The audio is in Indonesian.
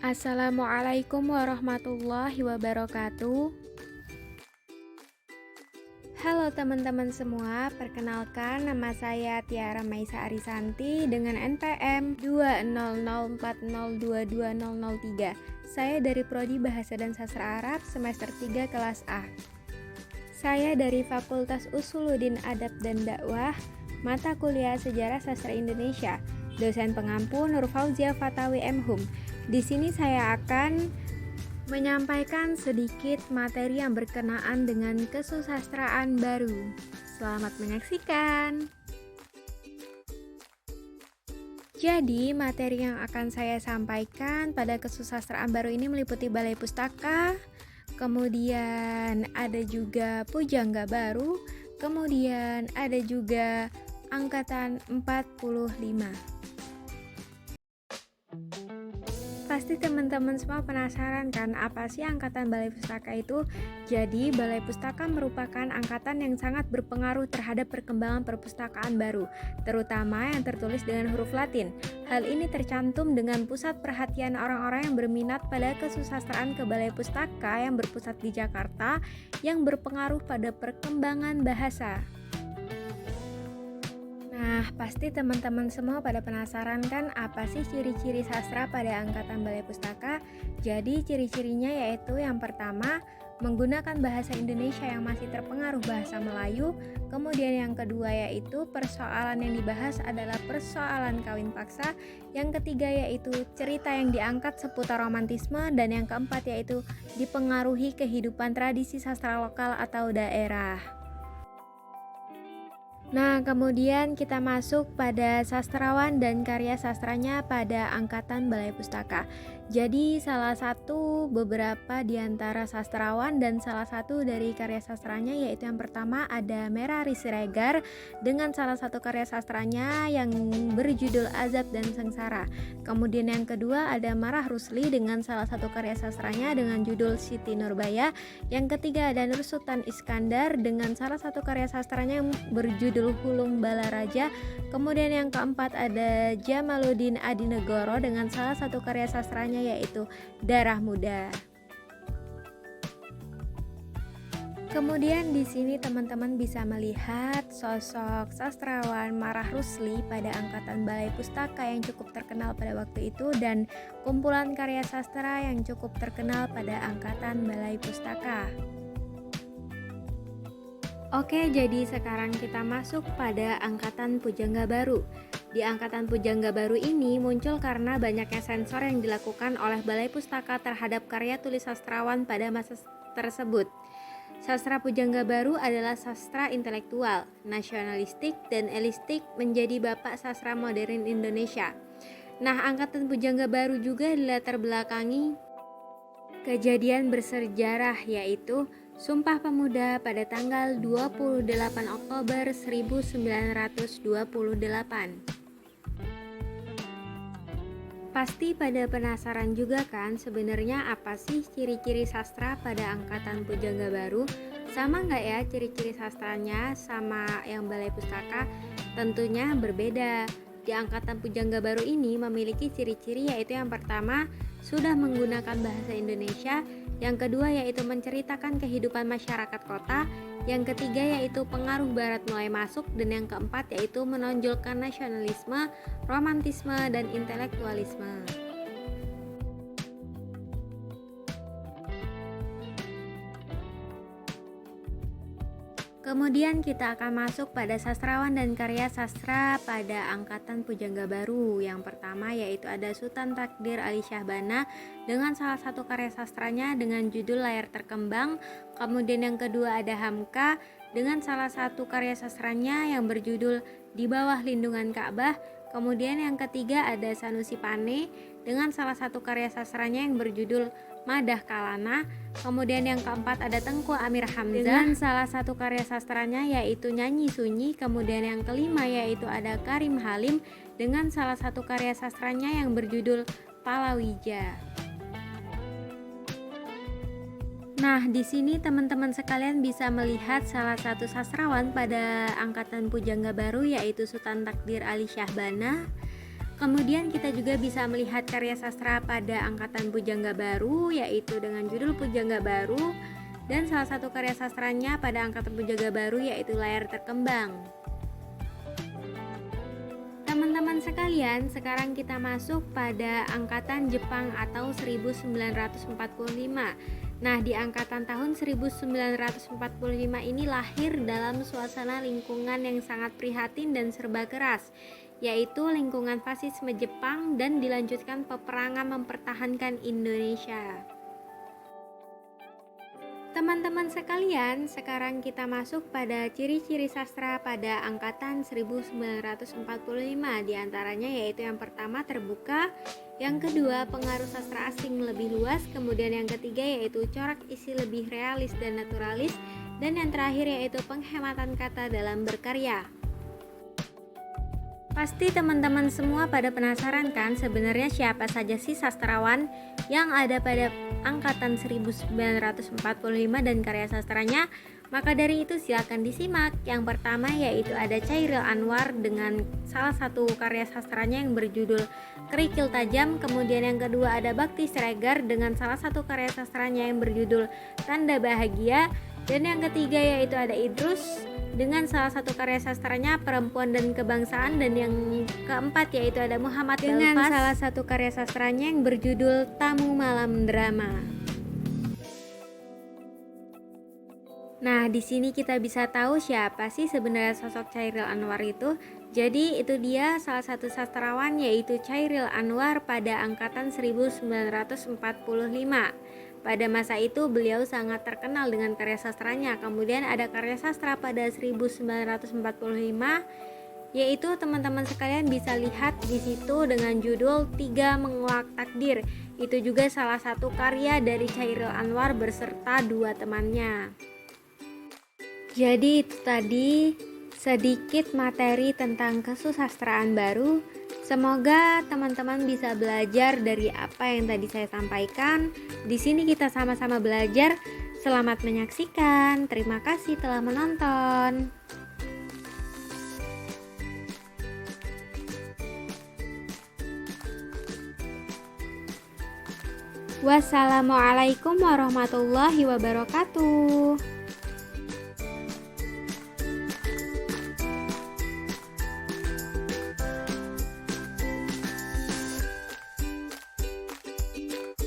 Assalamualaikum warahmatullahi wabarakatuh. Halo teman-teman semua, perkenalkan nama saya Tiara Maisa Arisanti dengan NPM 20040220003. Saya dari Prodi Bahasa dan Sastra Arab semester 3 kelas A. Saya dari Fakultas Usuluddin Adab dan Dakwah, mata kuliah Sejarah Sastra Indonesia. Dosen pengampu Nur Fauzia Fatawi M.Hum. Di sini saya akan menyampaikan sedikit materi yang berkenaan dengan kesusastraan baru. Selamat menyaksikan. Jadi, materi yang akan saya sampaikan pada kesusastraan baru ini meliputi balai pustaka, kemudian ada juga pujangga baru, kemudian ada juga angkatan 45. Pasti teman-teman semua penasaran kan apa sih angkatan balai pustaka itu? Jadi balai pustaka merupakan angkatan yang sangat berpengaruh terhadap perkembangan perpustakaan baru, terutama yang tertulis dengan huruf Latin. Hal ini tercantum dengan pusat perhatian orang-orang yang berminat pada kesusastraan ke balai pustaka yang berpusat di Jakarta yang berpengaruh pada perkembangan bahasa. Nah, pasti teman-teman semua pada penasaran kan apa sih ciri-ciri sastra pada angkatan balai pustaka? Jadi ciri-cirinya yaitu yang pertama, menggunakan bahasa Indonesia yang masih terpengaruh bahasa Melayu. Kemudian yang kedua yaitu persoalan yang dibahas adalah persoalan kawin paksa. Yang ketiga yaitu cerita yang diangkat seputar romantisme. Dan yang keempat yaitu dipengaruhi kehidupan tradisi sastra lokal atau daerah. Nah, kemudian kita masuk pada sastrawan dan karya sastranya pada angkatan balai pustaka. Jadi salah satu beberapa di antara sastrawan dan salah satu dari karya sastranya yaitu yang pertama ada Merari Siregar dengan salah satu karya sastranya yang berjudul Azab dan Sengsara. Kemudian yang kedua ada Marah Rusli dengan salah satu karya sastranya dengan judul Siti Nurbaya. Yang ketiga ada Nur Sultan Iskandar dengan salah satu karya sastranya yang berjudul Hulung Balaraja. Kemudian yang keempat ada Jamaluddin Adinegoro dengan salah satu karya sastranya yaitu Darah Muda. Kemudian di sini teman-teman bisa melihat sosok sastrawan Marah Rusli pada angkatan balai pustaka yang cukup terkenal pada waktu itu dan kumpulan karya sastra yang cukup terkenal pada angkatan balai pustaka. Oke, jadi sekarang kita masuk pada angkatan pujangga baru. Di angkatan pujangga baru ini muncul karena banyaknya sensor yang dilakukan oleh balai pustaka terhadap karya tulis sastrawan pada masa tersebut. Sastra pujangga baru adalah sastra intelektual, nasionalistik, dan elistik menjadi bapak sastra modern Indonesia. Nah, angkatan pujangga baru juga dilatar belakangi kejadian bersejarah yaitu Sumpah Pemuda pada tanggal 28 Oktober 1928. Pasti pada penasaran juga kan sebenarnya apa sih ciri-ciri sastra pada angkatan pujangga baru? Sama nggak ya ciri-ciri sastranya sama yang balai pustaka? Tentunya berbeda. Di angkatan pujangga baru ini memiliki ciri-ciri yaitu yang pertama sudah menggunakan bahasa Indonesia, yang kedua yaitu menceritakan kehidupan masyarakat kota, yang ketiga yaitu pengaruh barat mulai masuk, dan yang keempat yaitu menonjolkan nasionalisme, romantisme, dan intelektualisme. Kemudian kita akan masuk pada sastrawan dan karya sastra pada angkatan pujangga baru. Yang pertama yaitu ada Sultan Takdir Ali Syahbana dengan salah satu karya sastranya dengan judul Layar Terkembang. Kemudian yang kedua ada Hamka dengan salah satu karya sastranya yang berjudul Di Bawah Lindungan Ka'bah. Kemudian yang ketiga ada Sanusi Pane dengan salah satu karya sastranya yang berjudul Madah Kalana. Kemudian yang keempat ada Tengku Amir Hamzah dengan salah satu karya sastranya yaitu Nyanyi Sunyi. Kemudian yang kelima yaitu ada Karim Halim dengan salah satu karya sastranya yang berjudul Palawija. Nah, di sini teman-teman sekalian bisa melihat salah satu sastrawan pada angkatan pujangga baru yaitu Sultan Takdir Ali Syahbana. Kemudian kita juga bisa melihat karya sastra pada angkatan Pujangga Baru, yaitu dengan judul Pujangga Baru, dan salah satu karya sastranya pada angkatan Pujangga Baru yaitu Layar Terkembang. Teman-teman sekalian, sekarang kita masuk pada angkatan Jepang atau 1945. Nah, di angkatan tahun 1945 ini lahir dalam suasana lingkungan yang sangat prihatin dan serba keras, yaitu lingkungan fasisme Jepang dan dilanjutkan peperangan mempertahankan Indonesia. Teman-teman sekalian, sekarang kita masuk pada ciri-ciri sastra pada angkatan 1945. Di antaranya yaitu yang pertama terbuka, yang kedua pengaruh sastra asing lebih luas, kemudian yang ketiga yaitu corak isi lebih realis dan naturalis, dan yang terakhir yaitu penghematan kata dalam berkarya. Pasti teman-teman semua pada penasaran kan sebenarnya siapa saja sih sastrawan yang ada pada angkatan 1945 dan karya sastranya? Maka dari itu silakan disimak. Yang pertama yaitu ada Chairil Anwar dengan salah satu karya sastranya yang berjudul Kerikil Tajam. Kemudian yang kedua ada Bakti Siregar dengan salah satu karya sastranya yang berjudul Tanda Bahagia. Dan yang ketiga yaitu ada Idrus dengan salah satu karya sastranya Perempuan dan Kebangsaan, dan yang keempat yaitu ada Muhammad dengan salah satu karya sastranya yang berjudul Tamu Malam Drama. Nah, di sini kita bisa tahu siapa sih sebenarnya sosok Chairil Anwar itu. Jadi itu dia salah satu sastrawan yaitu Chairil Anwar pada angkatan 1945. Pada masa itu beliau sangat terkenal dengan karya sastranya. Kemudian ada karya sastra pada 1945 yaitu teman-teman sekalian bisa lihat di situ dengan judul Tiga Menguak Takdir. Itu juga salah satu karya dari Chairil Anwar beserta dua temannya. Jadi itu tadi sedikit materi tentang kesusastraan baru. Semoga teman-teman bisa belajar dari apa yang tadi saya sampaikan. Di sini kita sama-sama belajar. Selamat menyaksikan. Terima kasih telah menonton. Wassalamualaikum warahmatullahi wabarakatuh.